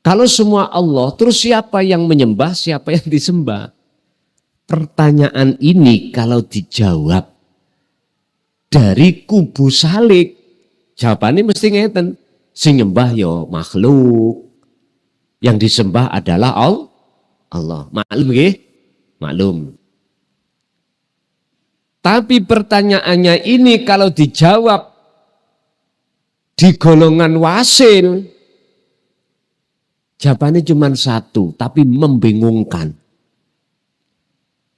Kalau semua Allah, terus siapa yang menyembah, siapa yang disembah? Pertanyaan ini kalau dijawab dari kubu salik, jawabannya mesti ngeten. Sing nyembah yo makhluk, yang disembah adalah Allah. Maklum nggih? Maklum. Tapi pertanyaannya ini kalau dijawab di golongan wasil, jawabannya cuma satu, tapi membingungkan.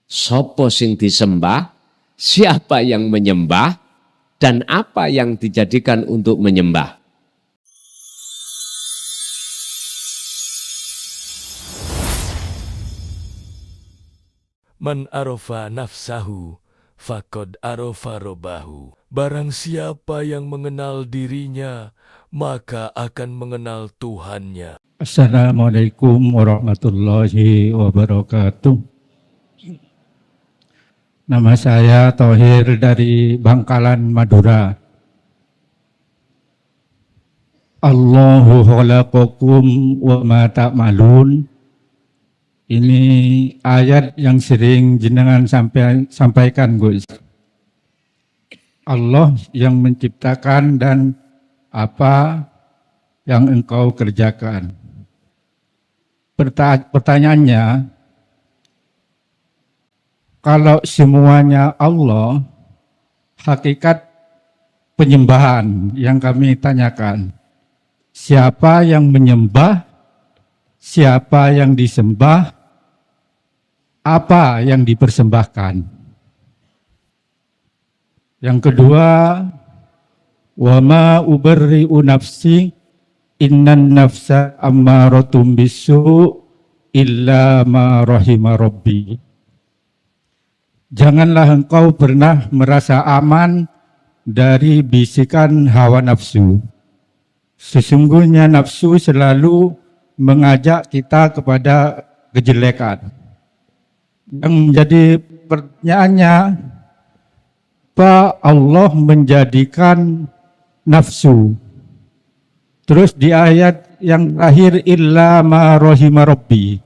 Sopo sing disembah, siapa yang menyembah, dan apa yang dijadikan untuk menyembah. Man arafa nafsahu, faqad arafa robbahu. Barang siapa yang mengenal dirinya, maka akan mengenal Tuhannya. Assalamualaikum warahmatullahi wabarakatuh. Nama saya Thohir dari Bangkalan, Madura. Allahu khalaqakum wa ma ta'malun. Ini ayat yang sering jenengan sampaikan, Gus. Allah yang menciptakan dan apa yang engkau kerjakan. Pertanyaannya, kalau semuanya Allah, hakikat penyembahan yang kami tanyakan, siapa yang menyembah, siapa yang disembah, apa yang dipersembahkan. Yang kedua, wa ma ubarri'u nafsi innan nafsa ammaratum bisu illa ma rahima rabbi. Janganlah engkau pernah merasa aman dari bisikan hawa nafsu. Sesungguhnya nafsu selalu mengajak kita kepada kejelekan. Yang menjadi pertanyaannya, apa Allah menjadikan nafsu? Terus di ayat yang terakhir, illa ma rahima rabbi.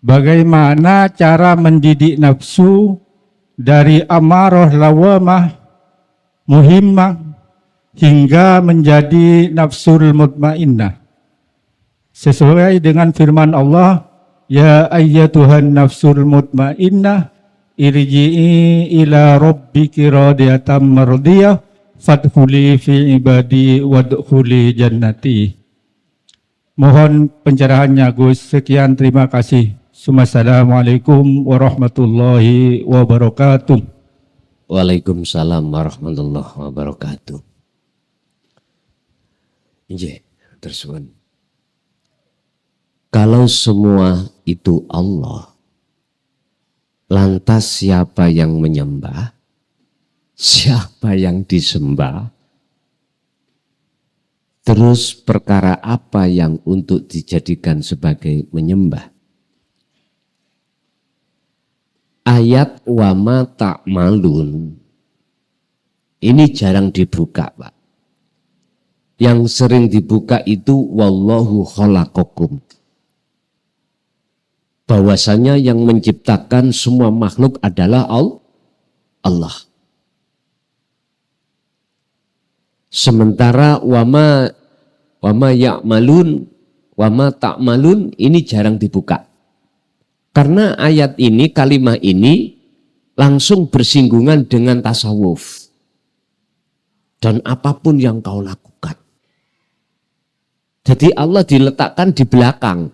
Bagaimana cara mendidik nafsu dari amarah lawamah, muhimmah, hingga menjadi nafsul mutmainnah. Sesuai dengan firman Allah, ya ayyatuhan nafsul mutmainnah, irji'i ila rabbiki radiyatan mardiyah, fadkhuli fi ibadi wadkhuli jannati. Mohon pencerahannya, Gus. Sekian, terima kasih. Assalamualaikum warahmatullahi wabarakatuh. Waalaikumsalam warahmatullahi wabarakatuh. Nggih, tersuwun. Kalau semua itu Allah, lantas siapa yang menyembah? Siapa yang disembah? Terus perkara apa yang untuk dijadikan sebagai menyembah? Ayat wa ma ta'malun ini jarang dibuka, Pak. Yang sering dibuka itu wallahu khalaqakum. Bahwasanya yang menciptakan semua makhluk adalah Allah. Sementara wama ya'malun, wama ta'malun ini jarang dibuka. Karena ayat ini, kalimat ini langsung bersinggungan dengan tasawuf. Dan apapun yang kau lakukan. Jadi Allah diletakkan di belakang.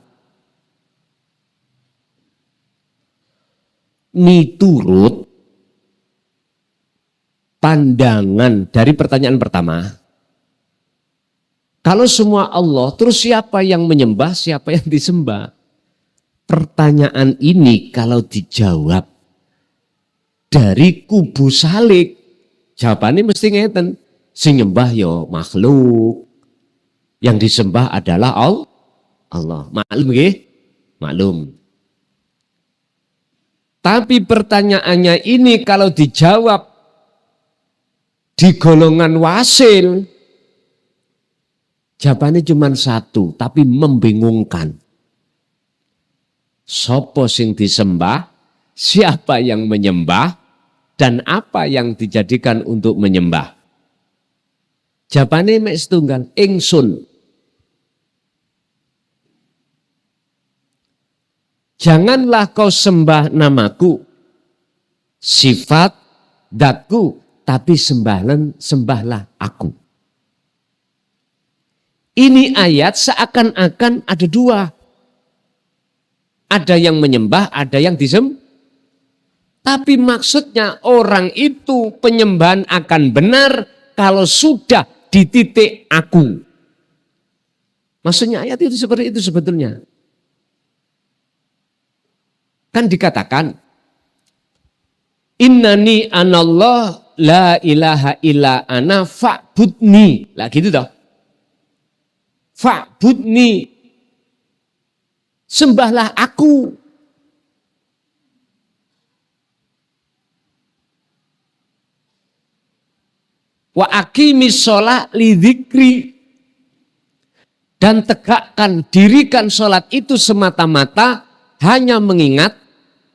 Miturut pandangan dari pertanyaan pertama. Kalau semua Allah, terus siapa yang menyembah, siapa yang disembah? Pertanyaan ini kalau dijawab dari kubu salik, jawabannya mesti ngeten. Sing nyembah yo makhluk, yang disembah adalah Allah. Maklum nggih? Maklum. Tapi pertanyaannya ini kalau dijawab di golongan wasil, Jawabannya cuma satu, tapi membingungkan. Sopo sing disembah, siapa yang menyembah, dan apa yang dijadikan untuk menyembah. Jawabannya mek setunggal, ingsun. Janganlah kau sembah namaku, sifat, datku, tapi sembahlah aku. Ini ayat seakan-akan ada dua. Ada yang menyembah, ada yang disembah. Tapi maksudnya orang itu penyembahan akan benar kalau sudah di titik aku. Maksudnya ayat itu seperti itu sebetulnya. Kan dikatakan, innani anallah la ilaha illa ana fa'budni. Lah gitu toh. Fa'budni. Sembahlah aku. Wa aqimis sholat lidzikri. Dan tegakkan, dirikan sholat itu semata-mata hanya mengingat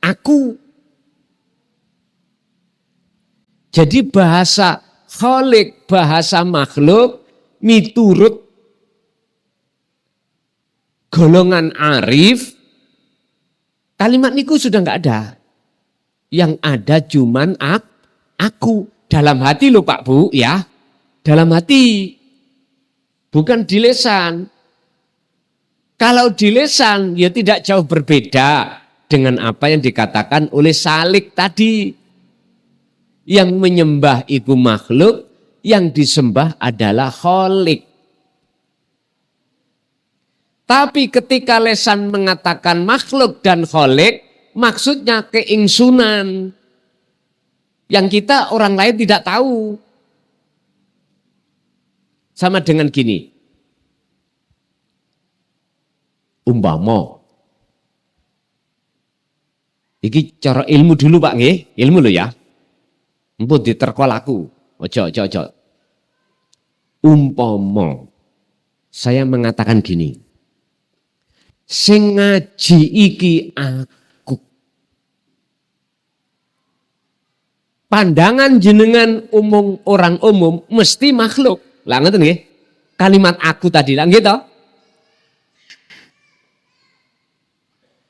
aku. Jadi bahasa khalik, bahasa makhluk, miturut golongan arif, kalimat niku sudah nggak ada. Yang ada cuman aku. Dalam hati loh Pak Bu ya. Dalam hati. Bukan di lisan. Kalau di lisan ya tidak jauh berbeda dengan apa yang dikatakan oleh Salik tadi. Yang menyembah itu makhluk, yang disembah adalah khalik. Tapi ketika lisan mengatakan makhluk dan khalik, maksudnya keingsunan. Yang kita orang lain tidak tahu. Sama dengan gini. Umpama. Iki cara ilmu dulu Pak nggih, ilmu lo ya. Empun diterkol aku. Ojo. Umpama saya mengatakan gini. Sing ngaji iki aku. Pandangan jenengan orang umum mesti makhluk. Lah ngeten nggih. Kalimat aku tadi lah gitu.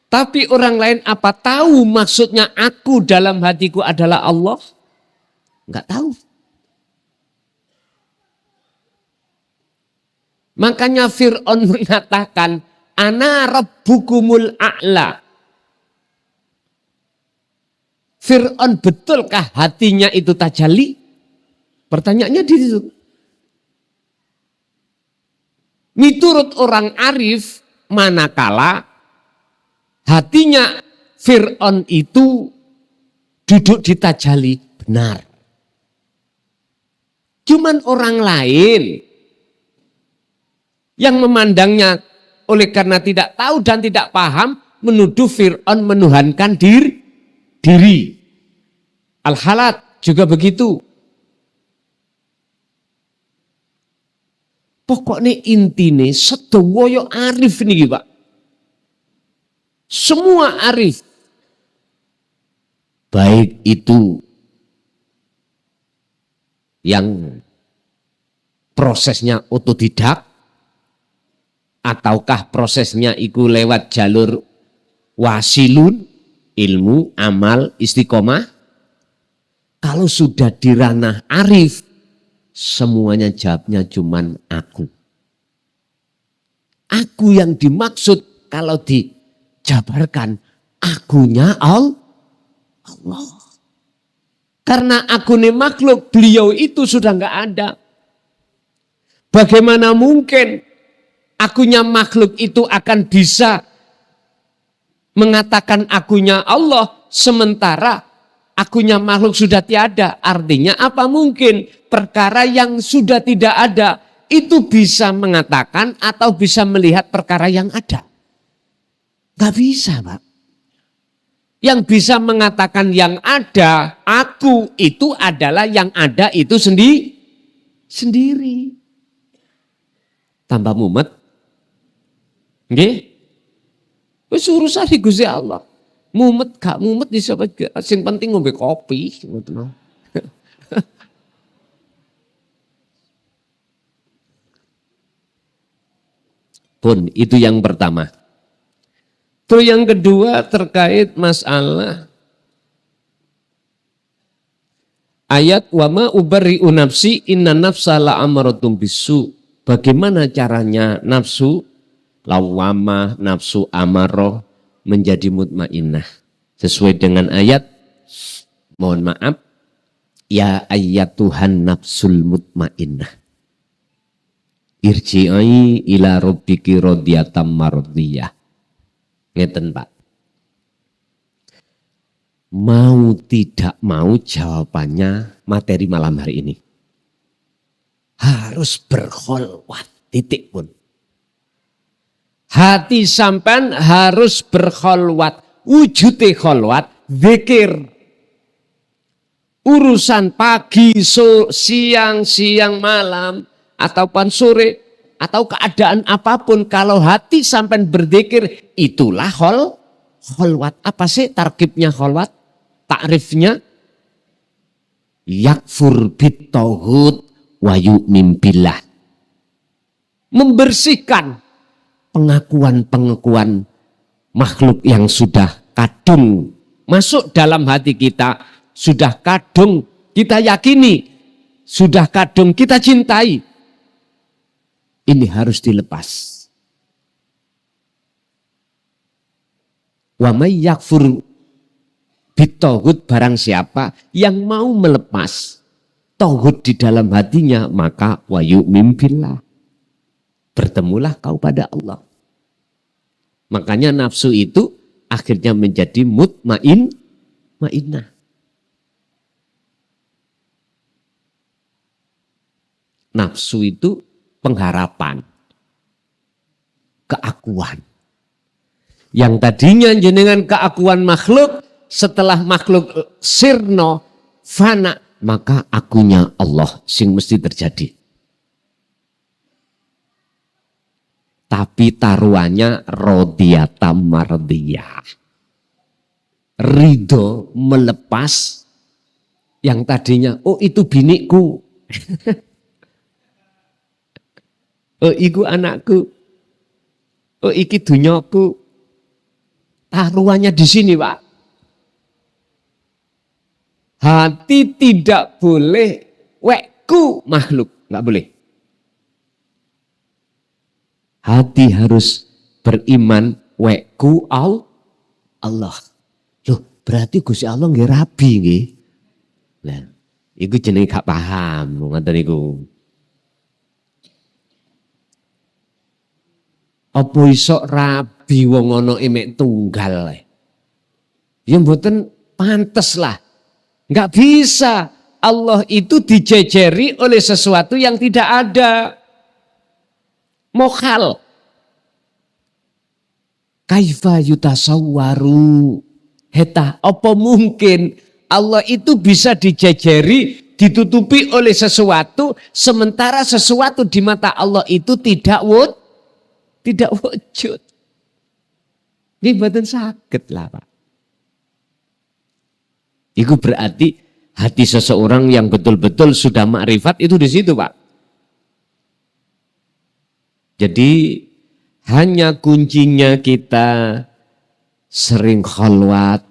Tapi orang lain apa tahu maksudnya aku dalam hatiku adalah Allah? Enggak tahu. Makanya Fir'aun mengatakan, ana rabbukumul a'la. Fir'aun betulkah hatinya itu tajalli? Pertanyaannya di situ. Miturut orang arif, manakala hatinya Fir'aun itu duduk di tajalli benar. Cuman orang lain yang memandangnya oleh karena tidak tahu dan tidak paham menuduh Fir'aun menuhankan diri. Al-Halat juga begitu. Pokoknya intine sedoyo arif nih Pak. Semua arif. Baik itu yang prosesnya otodidak ataukah prosesnya itu lewat jalur wasilun, ilmu, amal, istiqomah. Kalau sudah di ranah arif, semuanya jawabnya cuman aku. Aku yang dimaksud kalau dijabarkan, akunya Allah. Karena aku ini makhluk, beliau itu sudah enggak ada. Bagaimana mungkin akunya makhluk itu akan bisa mengatakan akunya Allah, sementara akunya makhluk sudah tiada. Artinya apa mungkin perkara yang sudah tidak ada itu bisa mengatakan atau bisa melihat perkara yang ada? Gak bisa Pak. Yang bisa mengatakan yang ada, aku itu adalah yang ada itu sendiri. tambah mumet. Nggih? Wis urusane Gusti Allah. Mumet gak mumet iso sing penting ngombe kopi ngoten. Pun itu yang pertama. Terus yang kedua terkait masalah ayat wama ubarri'u nafsi inna nafsa la'amaratum bisu. Bagaimana caranya nafsu lawamah, nafsu amarah menjadi mutmainnah sesuai dengan ayat, mohon maaf, ya ayyatuhan nafsul mutmainnah irji'i ila rabbiki radiyatan mardiyah. Ngeten Pak. Mau tidak mau jawabannya materi malam hari ini. Harus berkholwat, titik pun. Hati sampan harus berkholwat, wujudnya kholwat, zikir. Urusan pagi, siang, malam, ataupun sore, atau keadaan apapun, kalau hati sampai berzikir, itulah kholwat. Apa sih tarkibnya kholwat? Takrifnya yakfur bittauhid wa yu'min billah. Membersihkan pengakuan makhluk yang sudah kadung masuk dalam hati kita, sudah kadung kita yakini, sudah kadung kita cintai. Ini harus dilepas. Wa may yakfur bittauhid, barang siapa yang mau melepas tauhid di dalam hatinya, maka wa yu'min billah. Bertemulah kau pada Allah. Makanya nafsu itu akhirnya menjadi mutmainnah. Nafsu itu pengharapan, keakuan. Yang tadinya jenengan keakuan makhluk, setelah makhluk sirno, fana, maka akunya Allah sing mesti terjadi. Tapi taruhannya rodiyata mardiyah. Ridho melepas yang tadinya, oh itu biniku. Oh iku anakku. Oh iki dunyaku. Taruhannya di sini, Pak. Hati tidak boleh wekku makhluk, nggak boleh. Hati harus beriman wekku Allah. Loh, berarti Gusti Allah nggih rabi nggih. Lah, iku jenenge gak paham ngoten niku. Apa iso rabi wong ana emek tunggal? Ya mboten pantes lah. Enggak bisa. Allah itu dijejeri oleh sesuatu yang tidak ada. Mokhal. Kaifa yutasawwaru. Heta, apa mungkin Allah itu bisa dijejeri, ditutupi oleh sesuatu, sementara sesuatu di mata Allah itu tidak wujud. Ini mboten saged lah, Pak. Itu berarti hati seseorang yang betul-betul sudah makrifat itu di situ, Pak. Jadi hanya kuncinya kita sering khalwat,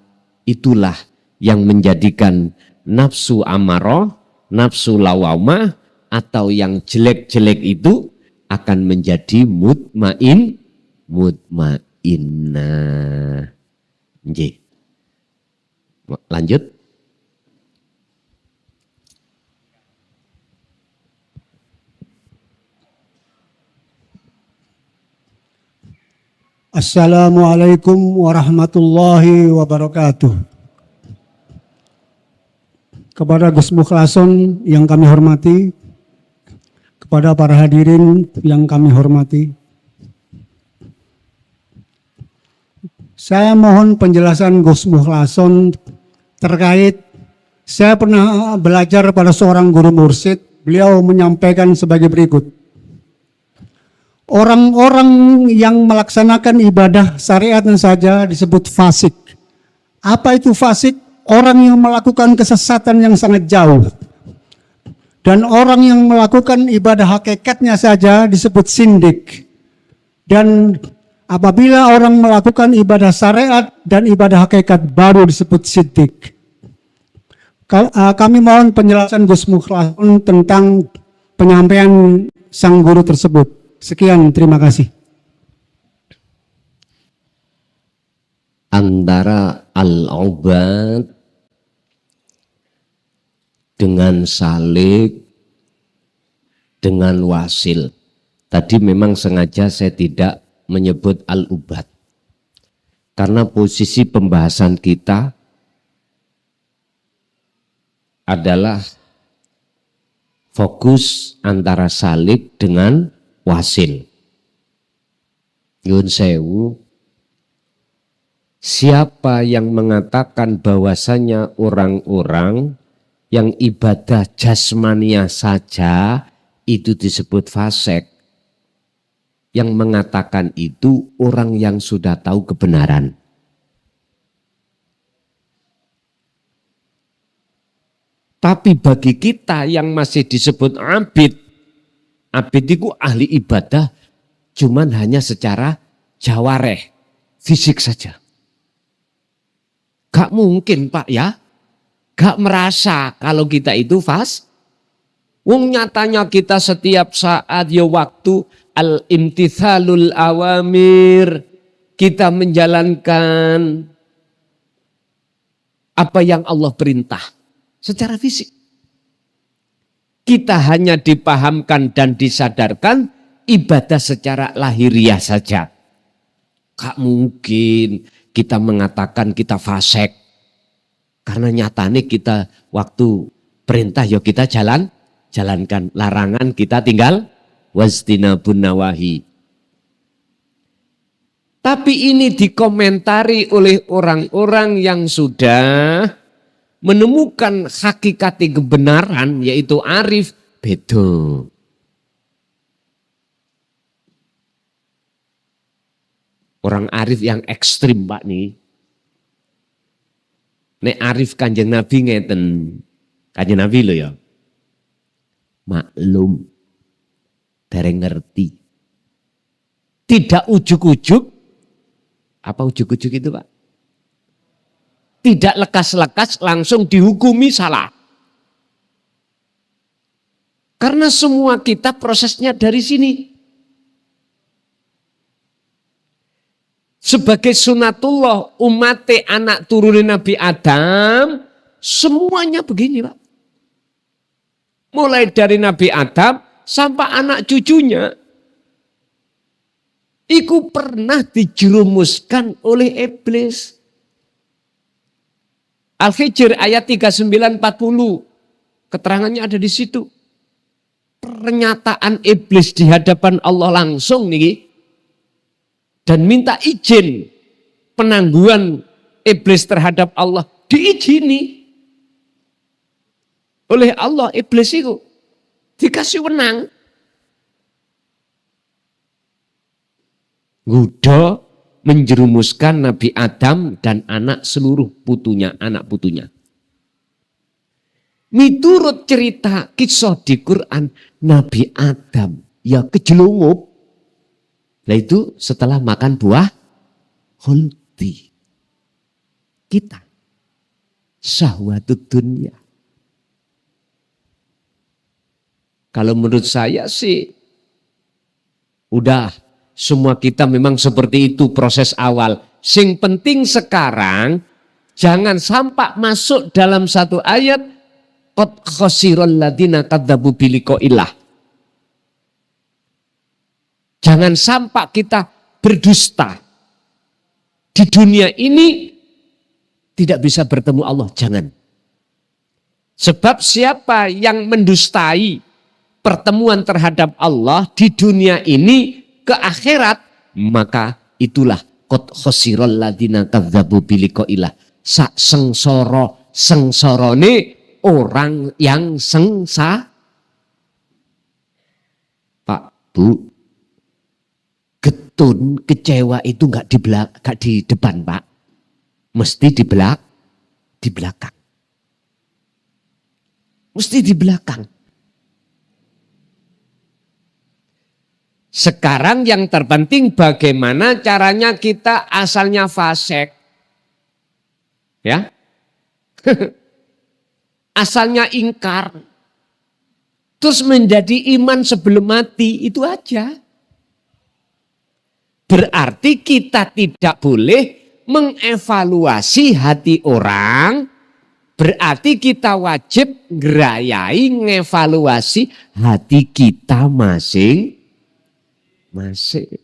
itulah yang menjadikan nafsu amarah, nafsu lawamah, atau yang jelek-jelek itu akan menjadi mutmainnah. Nggih. Lanjut. Assalamualaikum warahmatullahi wabarakatuh. Kepada Gus Mukhlason yang kami hormati, kepada para hadirin yang kami hormati, saya mohon penjelasan Gus Mukhlason terkait, saya pernah belajar pada seorang guru mursyid, beliau menyampaikan sebagai berikut. Orang-orang yang melaksanakan ibadah syariat saja disebut fasik. Apa itu fasik? Orang yang melakukan kesesatan yang sangat jauh. Dan orang yang melakukan ibadah hakikatnya saja disebut sindik. Dan apabila orang melakukan ibadah syariat dan ibadah hakikat baru disebut siddiq. Kami mohon penjelasan Gus Mukhlason tentang penyampaian sang guru tersebut. Sekian, terima kasih. Antara al-ubad dengan salik dengan wasil. Tadi memang sengaja saya tidak menyebut al-ubad. Karena posisi pembahasan kita adalah fokus antara salik dengan wasil. Yun sewu, siapa yang mengatakan bahwasanya orang-orang yang ibadah jasmania saja itu disebut fasik, yang mengatakan itu orang yang sudah tahu kebenaran. Tapi bagi kita yang masih disebut abid, abid itu ahli ibadah cuman hanya secara jawareh, fisik saja. Gak mungkin Pak ya, gak merasa kalau kita itu wong nyatanya kita setiap saat ya waktu al-imtithalul awamir, kita menjalankan apa yang Allah perintah secara fisik. Kita hanya dipahamkan dan disadarkan ibadah secara lahiriah saja. Gak mungkin kita mengatakan kita fasik. Karena nyatanya kita waktu perintah ya kita jalankan. Larangan kita tinggal wastinabun nawahi. Tapi ini dikomentari oleh orang-orang yang sudah menemukan hakikat kebenaran, yaitu arif, beda. Orang arif yang ekstrim Pak nih. Nek arif Kanjeng Nabi ngeten. Kanjeng Nabi lo ya. Maklum. Dereng ngerti. Tidak ujuk-ujuk. Apa ujuk-ujuk itu Pak? Tidak lekas-lekas langsung dihukumi salah. Karena semua kita prosesnya dari sini. Sebagai sunatullah umat anak turunin Nabi Adam, semuanya begini Pak. Mulai dari Nabi Adam sampai anak cucunya. Iku pernah dijerumuskan oleh iblis. Al-Hijr ayat 39-40. Keterangannya ada di situ. Pernyataan iblis di hadapan Allah langsung nih. Dan minta izin penangguhan iblis terhadap Allah. Diizini. Oleh Allah iblis itu. Dikasih wenang. Gudo menjerumuskan Nabi Adam dan anak seluruh putunya, anak putunya. Miturut cerita kisah di Quran, Nabi Adam ya kejelungup. Nah itu setelah makan buah khuldi. Kita syahwatud dunia. Kalau menurut saya sih udah semua kita memang seperti itu proses awal. Sing penting sekarang jangan sampai masuk dalam satu ayat qad khasiral ladina kadzabu biliqaillah. Jangan sampai kita berdusta. Di dunia ini tidak bisa bertemu Allah, jangan. Sebab siapa yang mendustai pertemuan terhadap Allah di dunia ini ke akhirat, maka itulah qad khasiral ladina kadzabu biliqaillah. Sak sengsorone orang yang Pak Bu, getun, kecewa itu nggak di depan, Pak. Mesti di belakang. Mesti di belakang. Sekarang yang terpenting bagaimana caranya kita asalnya fasik. Ya. Asalnya ingkar. Terus menjadi iman sebelum mati, itu aja. Berarti kita tidak boleh mengevaluasi hati orang. Berarti kita wajib ngerayai, ngevaluasi hati kita masing-masing.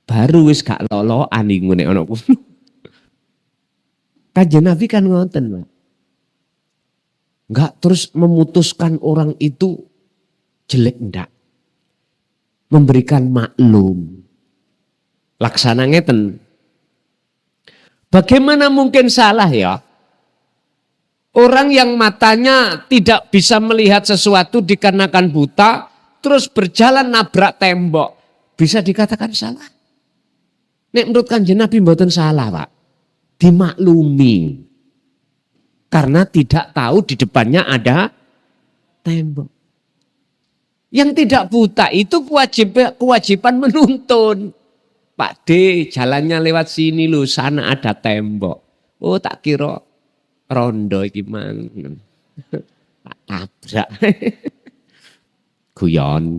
Baru wis gak loloan iku nek ana kuwi. Kanjeng Nabi kan ngoten, Pak. Enggak terus memutuskan orang itu jelek, enggak. Memberikan maklum. Laksana ngeten. Bagaimana mungkin salah ya? Orang yang matanya tidak bisa melihat sesuatu dikarenakan buta, terus berjalan nabrak tembok. Bisa dikatakan salah? Nek menurut Kanjeng Nabi mboten salah, Pak. Dimaklumi. Karena tidak tahu di depannya ada tembok. Yang tidak buta itu kewajiban menuntun. Pak D, jalannya lewat sini loh, sana ada tembok. Oh tak kira rondo iki mang. Tak tabrak. Guyon.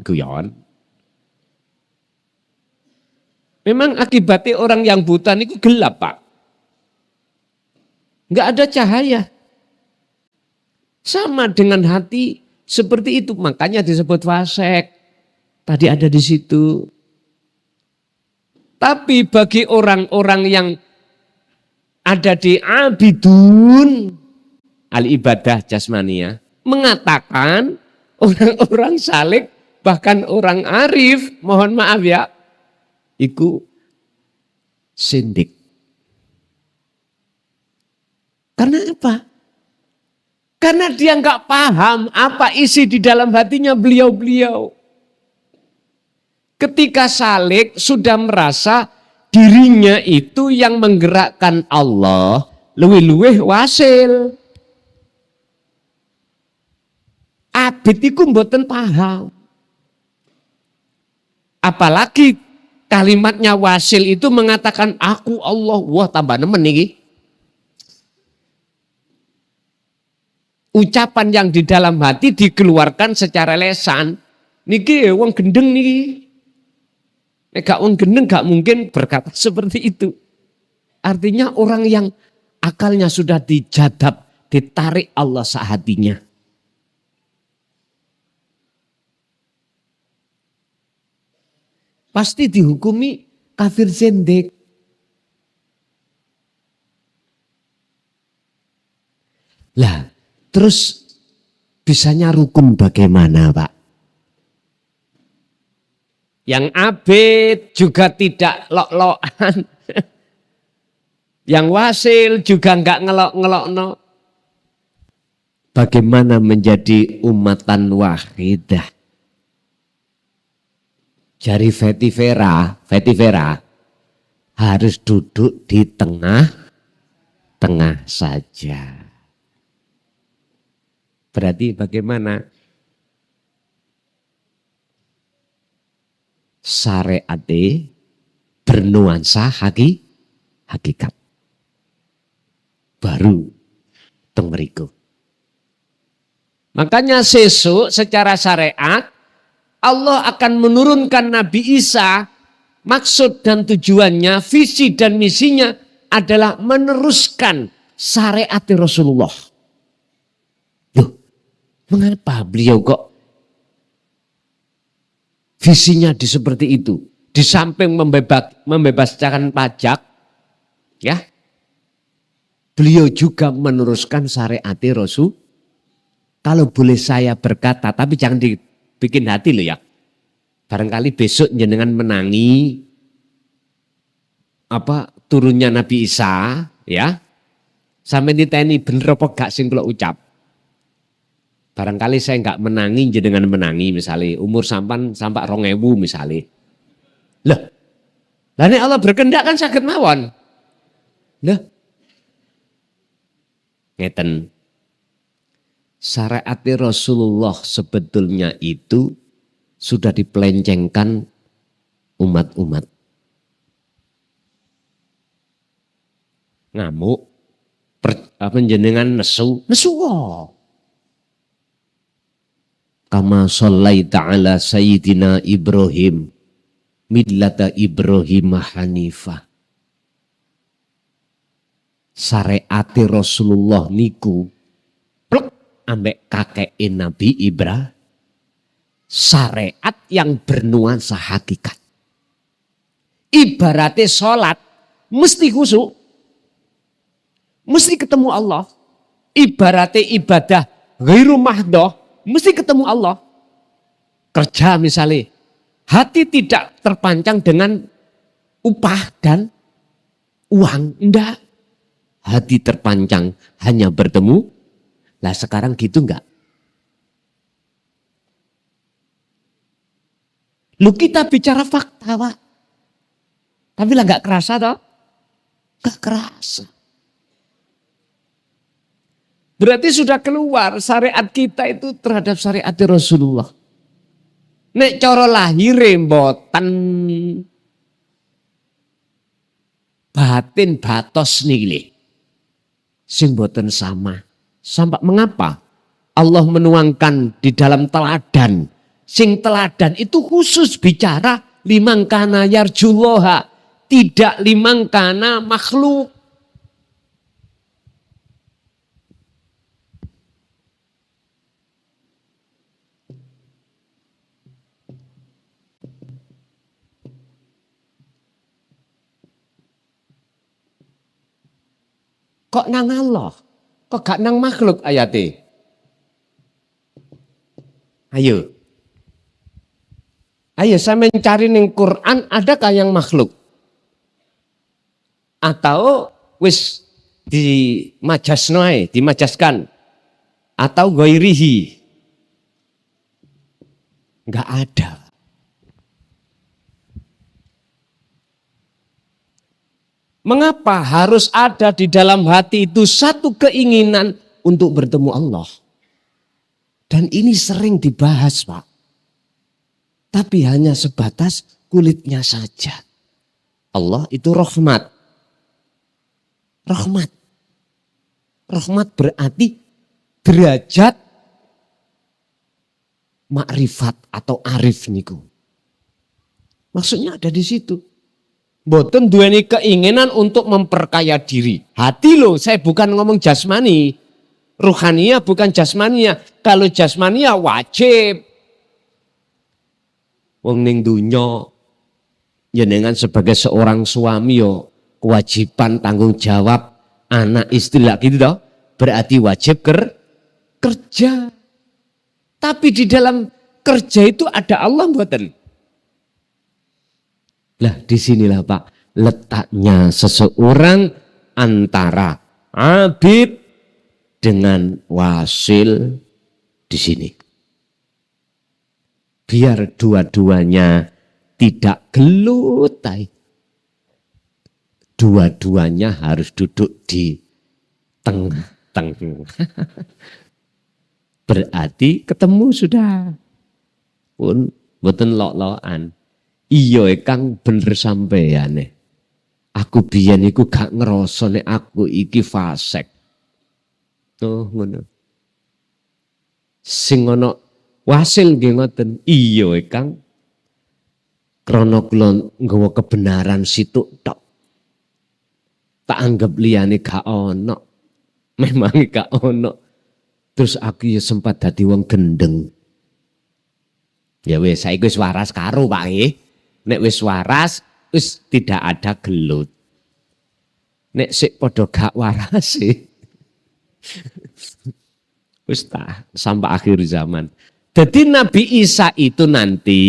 Memang akibatnya orang yang buta itu gelap, Pak. Enggak ada cahaya. Sama dengan hati seperti itu, makanya disebut fasik. Tadi ada di situ. Tapi bagi orang-orang yang ada di abidun, al-ibadah jasmania, mengatakan orang-orang salik, bahkan orang arif, mohon maaf ya, itu sindik. Karena apa? Karena dia nggak paham apa isi di dalam hatinya beliau-beliau. Ketika salik sudah merasa dirinya itu yang menggerakkan Allah, luwih-luwih wasil. Abid itu mboten paham. Apalagi kalimatnya wasil itu mengatakan aku Allah, wah tambah nemen nih. Ucapan yang di dalam hati dikeluarkan secara lesan. Niki wong gendeng niki. Nek wong gendeng gak mungkin berkata seperti itu. Artinya orang yang akalnya sudah dijadab, ditarik Allah sehatinya. Pasti dihukumi kafir zindik. Lah, terus bisanya rukun bagaimana, Pak? Yang abid juga tidak lok-lokan. Yang wasil juga enggak ngelok-ngelokno. Bagaimana menjadi umatan wahidah? Jari Vetivera harus duduk di tengah-tengah saja. Berarti bagaimana? Syariat bernuansa hakikat. Baru teng mriku. Makanya sesuk secara syariat Allah akan menurunkan Nabi Isa. Maksud dan tujuannya, visi dan misinya adalah meneruskan syariat Rasulullah. Loh, mengapa beliau kok visinya seperti itu? Di samping membebaskan pajak, ya, beliau juga meneruskan syariat Rasul. Kalau boleh saya berkata, tapi jangan dibikin hati loh ya. Barangkali besok jenengan menangi turunnya Nabi Isa, ya. Sampai diteni bener apa gak sing kula ucap. Barangkali saya enggak menangi jenengan menangi misalnya umur sampai 2000 misalnya. Lah, nek Allah berkehendak kan saged mawon. Lah, ngeten. Syariat Rasulullah sebetulnya itu sudah dipelencengkan umat-umat. Ngamuk, jenengan nesu wae. Kama shallaita ala sayyidina Ibrahim millata Ibrahim hanifah. Syariat Rasulullah niku plek ambek kakek Nabi Ibrahim. Syariat yang bernuansa hakikat. Ibaratnya sholat mesti khusyuk, mesti ketemu Allah. Ibaratnya ibadah ghairu mahdoh, mesti ketemu Allah. Kerja misalnya, hati tidak terpancang dengan upah dan uang. Enggak. Hati terpancang hanya bertemu. Lah sekarang gitu enggak? Lu kita bicara fakta, Pak. Tapi lah enggak kerasa toh? Enggak kerasa. Berarti sudah keluar syariat kita itu terhadap syariat Rasulullah. Nek cara lahire mboten batin batos niki sing mboten sama. Sampai mengapa Allah menuangkan di dalam teladan. Sing teladan itu khusus bicara limang kana yarjullaha, tidak limang kana makhluk. Kok nang Allah? Kok gak nang makhluk ayate? Ayo. Ayo saya mencari ning Quran adakah yang makhluk? Atau wis dimajaskan. Atau ghairihi. Enggak ada. Mengapa harus ada di dalam hati itu satu keinginan untuk bertemu Allah? Dan ini sering dibahas, Pak. Tapi hanya sebatas kulitnya saja. Allah itu rahmat. Rahmat. Rahmat berarti derajat makrifat atau arif niku. Maksudnya ada di situ. Boten duweni keinginan untuk memperkaya diri. Hati loh, saya bukan ngomong jasmani. Ruhania bukan jasmania. Kalau jasmania wajib. Wong ning dunya jenengan sebagai seorang suami yo kewajiban tanggung jawab anak istri lah gitu toh. Berarti wajib kerja. Tapi di dalam kerja itu ada Allah mboten. Lah disinilah Pak letaknya seseorang antara abid dengan wasil di sini. Biar dua-duanya tidak gelut. Dua-duanya harus duduk di tengah-tengah. Berarti ketemu sudah. Pun mboten lok-lokan. Iya Kang bener sampeyane. Aku biyen iku gak ngerasa nek aku iki fasik. Oh ngono. Sing ana wasil nggih ngoten. Iya Kang. Krana kula nggawa kebenaran situk tok. Tak anggap liyane gak ono. Memang gak ono. Terus aku ya sempat dadi wong gendeng. Ya wis saiki wis waras karo Pak nggih. Nek wis waras, wis tidak ada gelut. Nek sik padha gak waras wis tak sampai akhir zaman. Jadi Nabi Isa itu nanti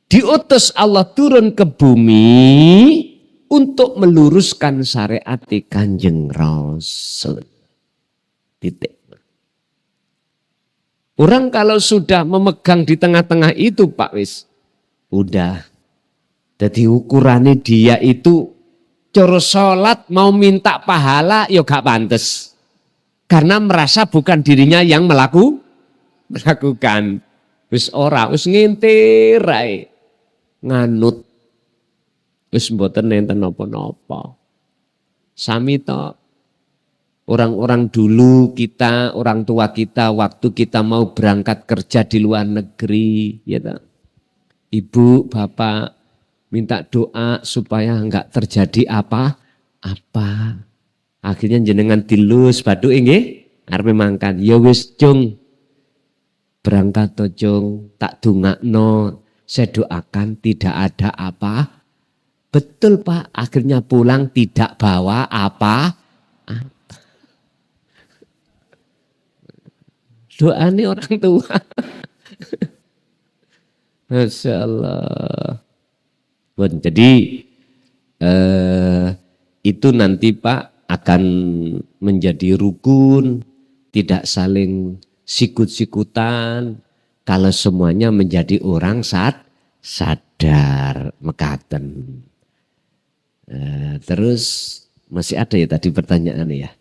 diutus Allah turun ke bumi untuk meluruskan syariat Kanjeng Rasul. Titik. Orang kalau sudah memegang di tengah-tengah itu Pak wis. Udah Jadi ukurannya dia itu coro sholat mau minta pahala ya gak pantes. Karena merasa bukan dirinya yang melakukan. Wis ora, wis ngintir ae. Nganut. Wis mboten nenten napa-napa. Sami to. Orang-orang dulu kita, orang tua kita waktu kita mau berangkat kerja di luar negeri, ya toh. Ibu, bapak minta doa supaya enggak terjadi apa-apa. Akhirnya jenengan dilus badu nggih arep mangkat. Ya wis Jung. Berangkat to Jung, tak dongakno. Saya doakan tidak ada apa. Betul Pak, akhirnya pulang tidak bawa apa. Doanya orang tua. Masya Allah. Jadi itu nanti Pak akan menjadi rukun, tidak saling sikut-sikutan. Kalau semuanya menjadi orang sadar, mekaten. Terus masih ada ya tadi pertanyaannya ya.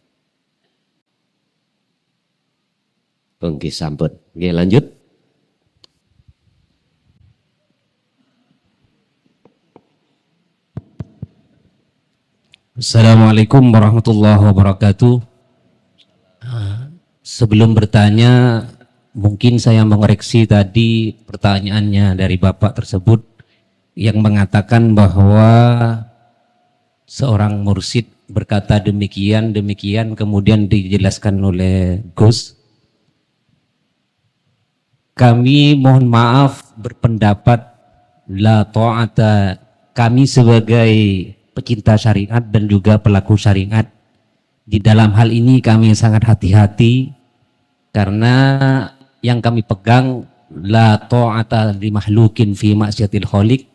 Oke, sambut. Oke, lanjut. Assalamualaikum warahmatullahi wabarakatuh. Sebelum bertanya, mungkin saya mengoreksi tadi pertanyaannya dari Bapak tersebut yang mengatakan bahwa seorang mursyid berkata demikian, kemudian dijelaskan oleh Gus. Kami mohon maaf berpendapat la ta'ata, kami sebagai pecinta syariat dan juga pelaku syariat di dalam hal ini kami sangat hati-hati karena yang kami pegang la ta'ata li mahlukin fi maksiatil khaliq,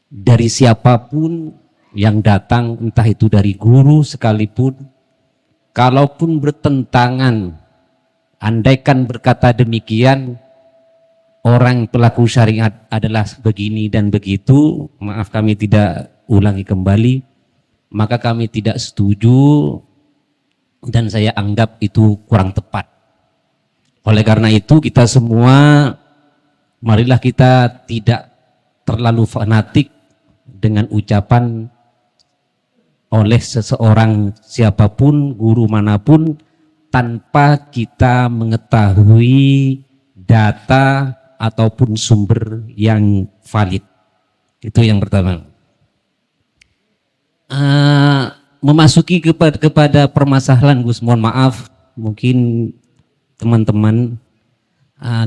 dari siapapun yang datang entah itu dari guru sekalipun, kalaupun bertentangan, andaikan berkata demikian orang pelaku syariat adalah begini dan begitu, maaf kami tidak ulangi kembali, maka kami tidak setuju dan saya anggap itu kurang tepat. Oleh karena itu kita semua marilah kita tidak terlalu fanatik dengan ucapan oleh seseorang siapapun, guru manapun, tanpa kita mengetahui data ataupun sumber yang valid. Itu yang pertama. Memasuki kepada permasalahan Gus, mohon maaf mungkin teman-teman,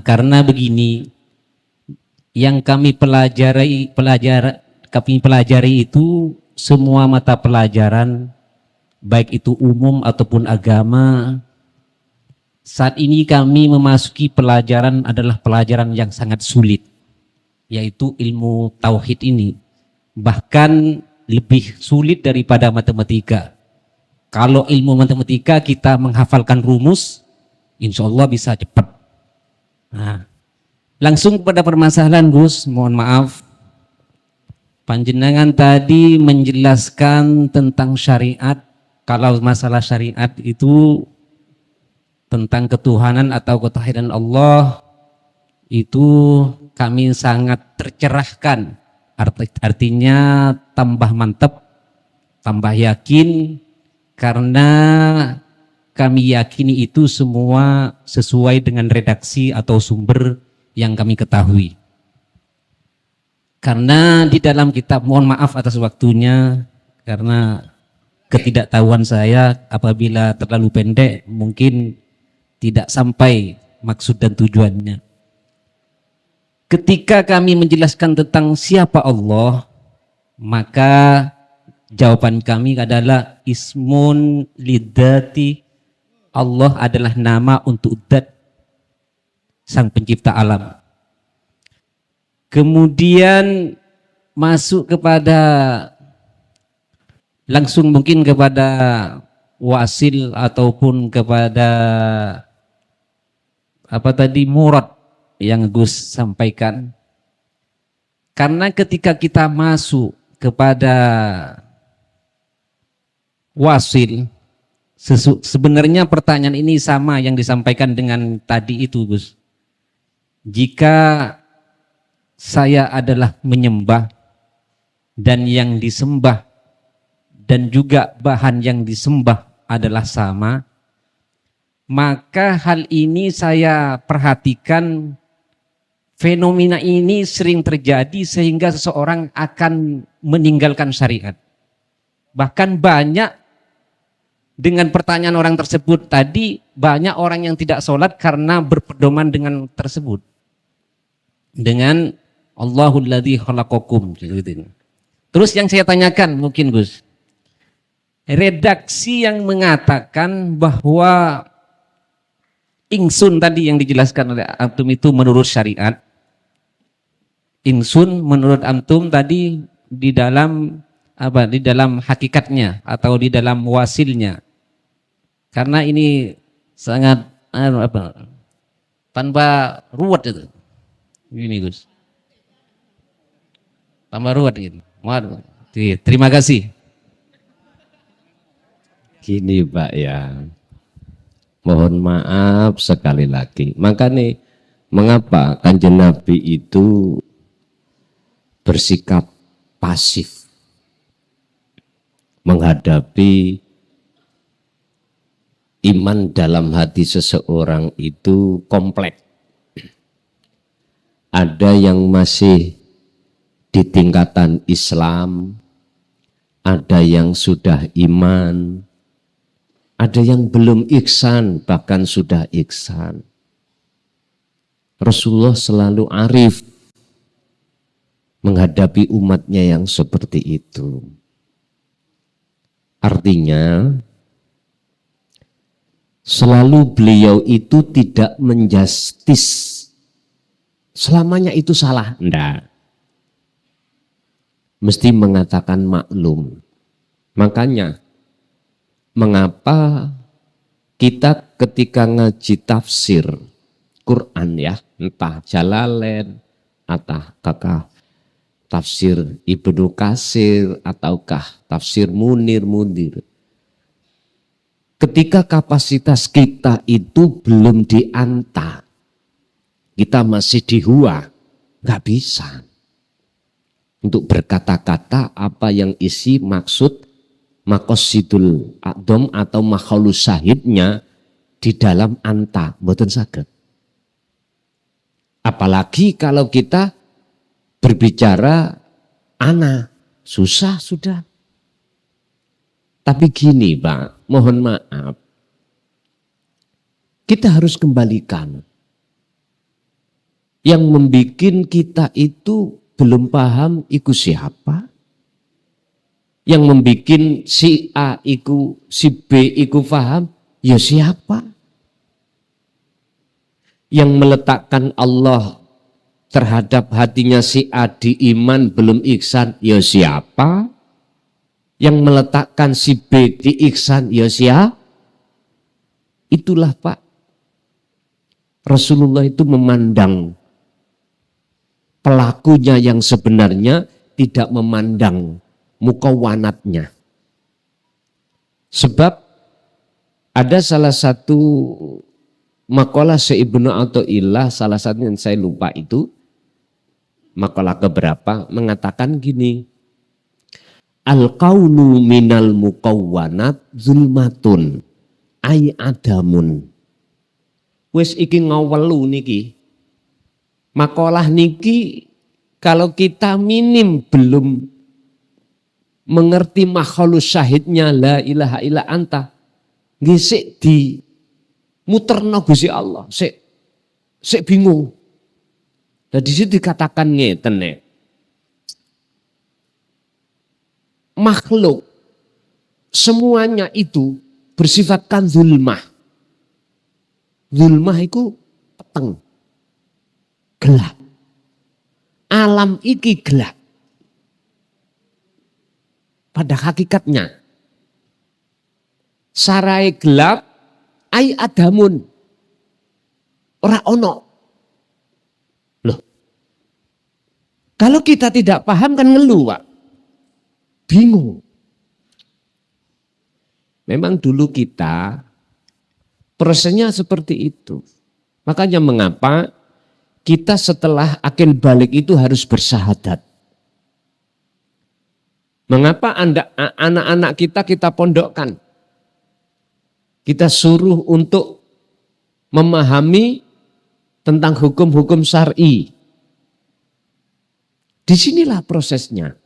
karena begini, yang kami pelajari itu semua mata pelajaran, baik itu umum ataupun agama. Saat ini kami memasuki pelajaran adalah pelajaran yang sangat sulit, yaitu ilmu tauhid ini. Bahkan lebih sulit daripada matematika. Kalau ilmu matematika kita menghafalkan rumus, insya Allah bisa cepat. Nah, langsung pada permasalahan Gus, mohon maaf. Panjenengan tadi menjelaskan tentang syariat. Kalau masalah syariat itu tentang ketuhanan atau ketahiran Allah, itu kami sangat tercerahkan. Artinya tambah mantap, tambah yakin, karena kami yakini itu semua sesuai dengan redaksi atau sumber yang kami ketahui. Karena di dalam kitab, mohon maaf atas waktunya, karena ketidaktahuan saya apabila terlalu pendek mungkin tidak sampai maksud dan tujuannya. Ketika kami menjelaskan tentang siapa Allah, maka jawaban kami adalah ismun lidzati, Allah adalah nama untuk zat sang pencipta alam. Kemudian masuk kepada langsung mungkin kepada wasil ataupun kepada apa tadi murad yang Gus sampaikan. Karena ketika kita masuk kepada wasil, sebenarnya pertanyaan ini sama yang disampaikan dengan tadi itu, Gus. Jika saya adalah menyembah dan yang disembah dan juga bahan yang disembah adalah sama, maka hal ini saya perhatikan fenomena ini sering terjadi sehingga seseorang akan meninggalkan syariat. Bahkan banyak dengan pertanyaan orang tersebut tadi, banyak orang yang tidak sholat karena berpedoman dengan tersebut. Dengan Allahul ladzi khalaqakum. Terus yang saya tanyakan mungkin Gus, redaksi yang mengatakan bahwa ingsun tadi yang dijelaskan oleh antum itu menurut syariat, ingsun menurut antum tadi di dalam apa? Di dalam hakikatnya atau di dalam wasilnya. Karena ini sangat tanpa ruwet itu. Ini Gus. Tambah ruwet gitu. Waduh. Terima kasih. Gini Pak ya, mohon maaf sekali lagi. Makanya mengapa Kanjeng Nabi itu bersikap pasif menghadapi iman dalam hati seseorang itu kompleks. Ada yang masih di tingkatan Islam, ada yang sudah iman, ada yang belum ihsan, bahkan sudah ihsan. Rasulullah selalu arif menghadapi umatnya yang seperti itu. Artinya, selalu beliau itu tidak menjustis selamanya itu salah, enggak. Mesti mengatakan maklum. Makanya mengapa kita ketika ngaji tafsir Quran ya, entah Jalalain, ataukah tafsir Ibnu Katsir, ataukah tafsir Munir, ketika kapasitas kita itu belum dianta, kita masih dihua, nggak bisa untuk berkata-kata apa yang isi maksud maqasidul a'dham atau makhlus syahidnya di dalam anta, mboten saged. Apalagi kalau kita berbicara ana, susah sudah. Tapi gini Pak, mohon maaf, kita harus kembalikan. Yang membuat kita itu belum paham iku siapa. Yang membuat si A iku, si B iku paham, ya siapa. Yang meletakkan Allah terhadap hatinya si A di iman belum ihsan, ya siapa. Yang meletakkan si B di ihsan, ya siapa. Itulah Pak, Rasulullah itu memandang pelakunya yang sebenarnya, tidak memandang mukawanatnya. Sebab ada salah satu makalah Ibnu Athaillah, salah satu yang saya lupa itu, makalah keberapa, mengatakan gini, al-qaunu minal mukawanat zulmatun ay adamun. Wis iki ngawelu niki. Makalah niki kalau kita minim belum mengerti makhluk syahidnya la ilaha illa anta, ngisik di muterno Gusti Allah, sik bingung. Dan di situ dikatakan ngeten nek. Makhluk semuanya itu bersifatkan zulmah. Zulmah itu peteng. Gelap. Alam iki gelap. Pada hakikatnya. Sarai gelap, ai adamun. Ora ono. Loh. Kalau kita tidak paham kan ngeluh Pak. bingung. Memang dulu kita prosesnya seperti itu. Makanya mengapa kita setelah akil balik itu harus bersahadat. Mengapa anak-anak kita pondokkan? Kita suruh untuk memahami tentang hukum-hukum syar'i. Disinilah prosesnya.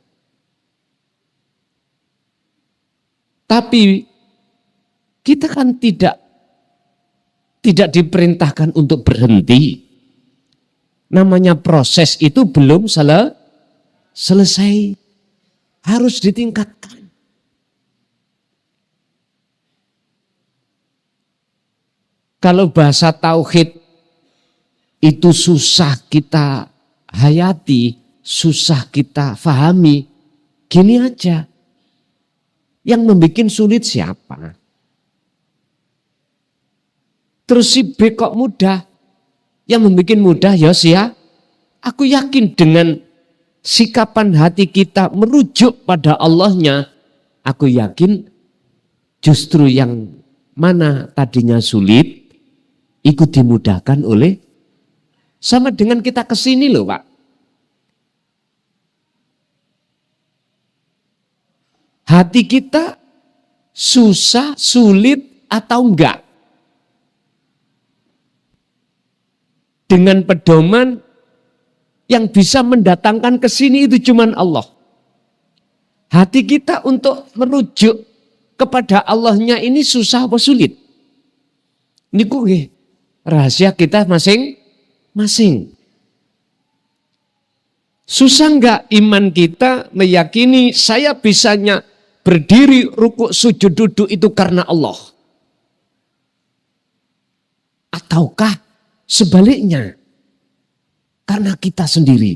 Tapi kita kan tidak diperintahkan untuk berhenti. Namanya proses itu belum selesai. Harus ditingkatkan. Kalau bahasa tauhid itu susah kita hayati, susah kita fahami, gini aja. Yang membuat sulit siapa? Terus si B kok mudah? Yang membuat mudah ya aku yakin dengan sikapan hati kita merujuk pada Allahnya, aku yakin justru yang mana tadinya sulit, ikut dimudahkan oleh, sama dengan kita kesini loh Pak. Hati kita susah, sulit atau enggak? Dengan pedoman yang bisa mendatangkan ke sini itu cuman Allah. Hati kita untuk merujuk kepada Allahnya ini susah apa sulit? Ini rahasia kita masing-masing. Susah enggak iman kita meyakini saya bisanya berdiri, rukuk, sujud, duduk itu karena Allah? Ataukah sebaliknya? Karena kita sendiri.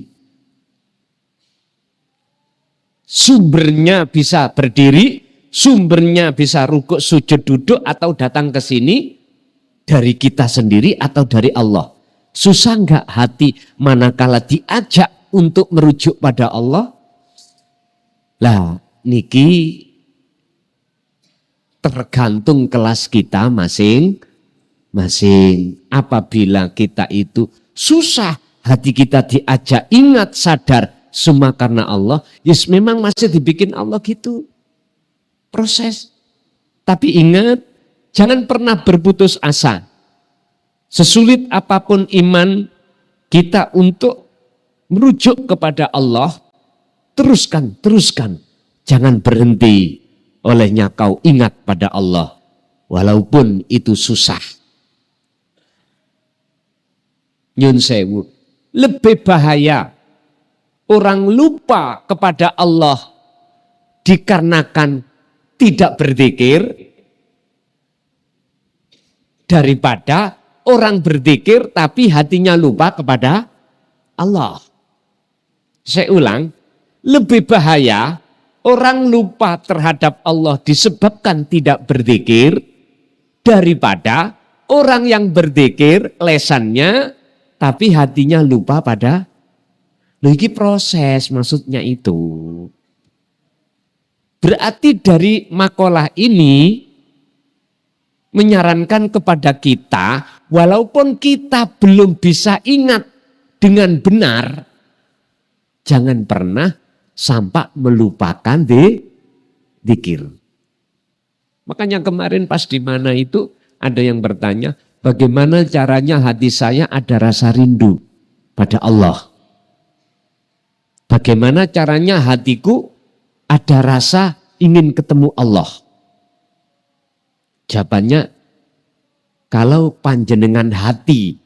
Sumbernya bisa berdiri, sumbernya bisa rukuk, sujud, duduk atau datang ke sini dari kita sendiri atau dari Allah. Susah enggak hati manakala diajak untuk merujuk pada Allah? Lah, niki tergantung kelas kita masing-masing. Apabila kita itu susah, hati kita diajak ingat, sadar, semua karena Allah. Yes, memang masih dibikin Allah gitu. Proses. Tapi ingat, jangan pernah berputus asa. Sesulit apapun iman kita untuk merujuk kepada Allah, teruskan. Jangan berhenti. Olehnya kau ingat pada Allah. Walaupun itu susah. Nyun sewu. Lebih bahaya orang lupa kepada Allah dikarenakan tidak berzikir daripada orang berzikir tapi hatinya lupa kepada Allah. Saya ulang, lebih bahaya orang lupa terhadap Allah disebabkan tidak berzikir daripada orang yang berzikir lesannya tapi hatinya lupa pada, ini proses maksudnya itu. Berarti dari makalah ini menyarankan kepada kita, walaupun kita belum bisa ingat dengan benar, jangan pernah sampai melupakan dzikir. Makanya kemarin pas di mana itu ada yang bertanya, bagaimana caranya hati saya ada rasa rindu pada Allah? Bagaimana caranya hatiku ada rasa ingin ketemu Allah? Jawabannya, kalau panjenengan hati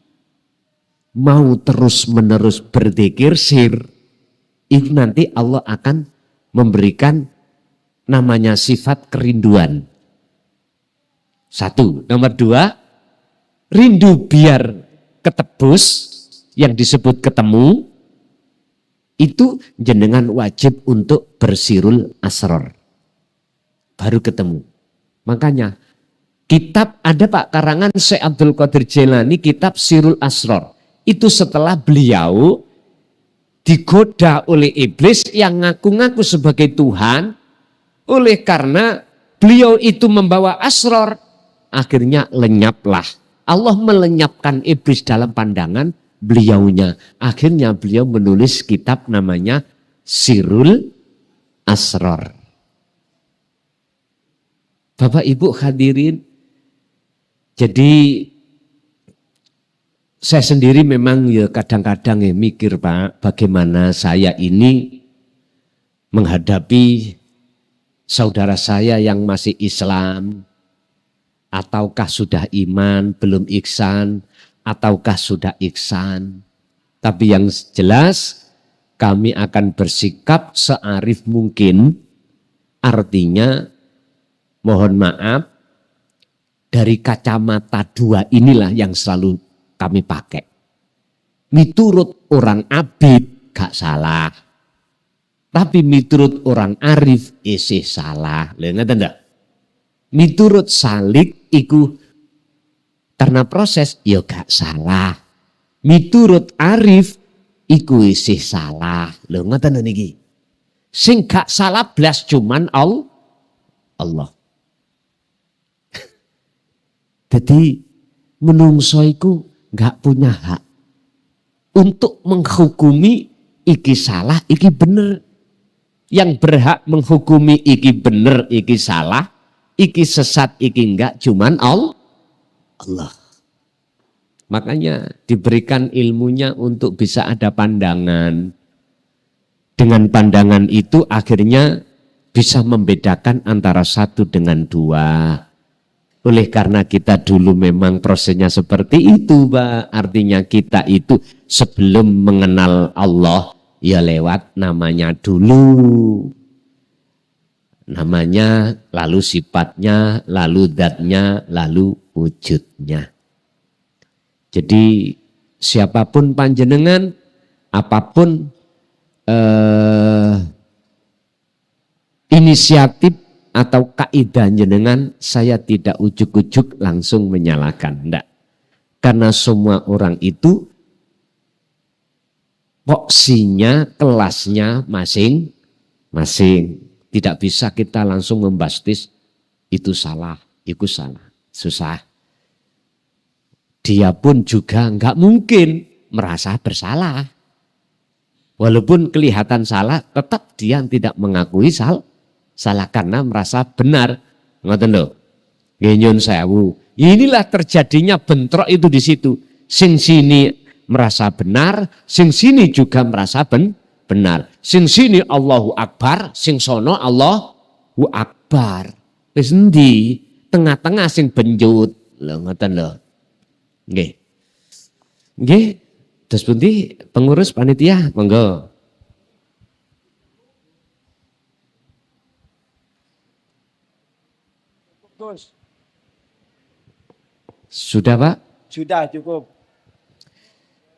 mau terus-menerus berzikir itu nanti Allah akan memberikan namanya sifat kerinduan. Satu. Nomor dua, rindu biar ketebus, yang disebut ketemu, itu jenengan wajib untuk bersirul asror. Baru ketemu. Makanya kitab ada Pak karangan Syekh Abdul Qadir Jailani, kitab Sirul Asror. Itu setelah beliau digoda oleh iblis yang ngaku-ngaku sebagai Tuhan, Oleh karena beliau itu membawa asror, akhirnya lenyaplah. Allah melenyapkan iblis dalam pandangan beliaunya. Akhirnya beliau menulis kitab namanya Sirul Asror. Bapak Ibu hadirin, jadi saya sendiri memang ya kadang-kadang ya mikir Pak, bagaimana saya ini menghadapi saudara saya yang masih Islam, ataukah sudah iman, belum ihsan, ataukah sudah ihsan. Tapi yang jelas kami akan bersikap searif mungkin, artinya mohon maaf, dari kacamata dua inilah yang selalu kami pakai. Miturut orang abid gak salah, tapi miturut orang arif isih salah. Lihat enggak? Miturut salik iku karena proses ya gak salah. Miturut arif iku isih salah. Lho ngoten niki. Sing gak salah blas cuman Allah. Jadi menungso iku gak punya hak untuk menghukumi iki salah, iki bener. Yang berhak menghukumi iki bener, iki salah, iki sesat, iki enggak, cuman Allah. Makanya diberikan ilmunya untuk bisa ada pandangan. Dengan pandangan itu akhirnya bisa membedakan antara satu dengan dua. Oleh karena kita dulu memang prosesnya seperti itu, Pak. Artinya kita itu sebelum mengenal Allah, ya lewat namanya dulu. Namanya, lalu sifatnya, lalu zatnya, lalu wujudnya. Jadi siapapun panjenengan, apapun inisiatif atau kaidah jenengan, saya tidak ujuk-ujuk langsung menyalahkan. Enggak. Karena semua orang itu poksinya, kelasnya masing-masing. Tidak bisa kita langsung membastis itu salah, itu salah. Susah. Dia pun juga enggak mungkin merasa bersalah. Walaupun kelihatan salah, tetap dia tidak mengakui salah karena merasa benar. Ngoten lho. Nggih nyun sewu. Inilah terjadinya bentrok itu di situ. Sing sini merasa benar, sing sini juga merasa benar. Sing sini Allahu Akbar, sing sono Allahu Akbar. Wis endi? Tengah-tengah sing benjut. Lho ngoten lho. Nggih. Nggih. Terus pundi pengurus panitia, monggo. Sudah Pak? Sudah cukup.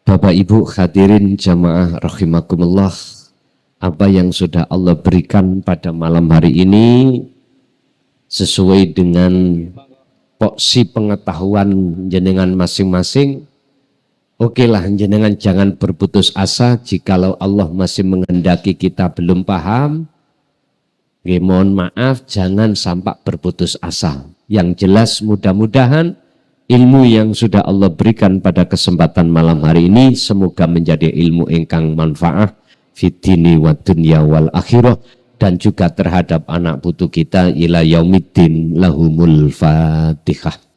Bapak Ibu hadirin jamaah rahimakumullah, apa yang sudah Allah berikan pada malam hari ini sesuai dengan porsi pengetahuan jenengan masing-masing. Oke lah, jenengan jangan berputus asa jikalau Allah masih menghendaki kita belum paham. Mohon maaf, jangan sampai berputus asa. Yang jelas mudah-mudahan ilmu yang sudah Allah berikan pada kesempatan malam hari ini semoga menjadi ilmu ingkang manfaat fitini wa dunya wal akhirah, dan juga terhadap anak putu kita ila yaumiddin. Lahumul Fatihah.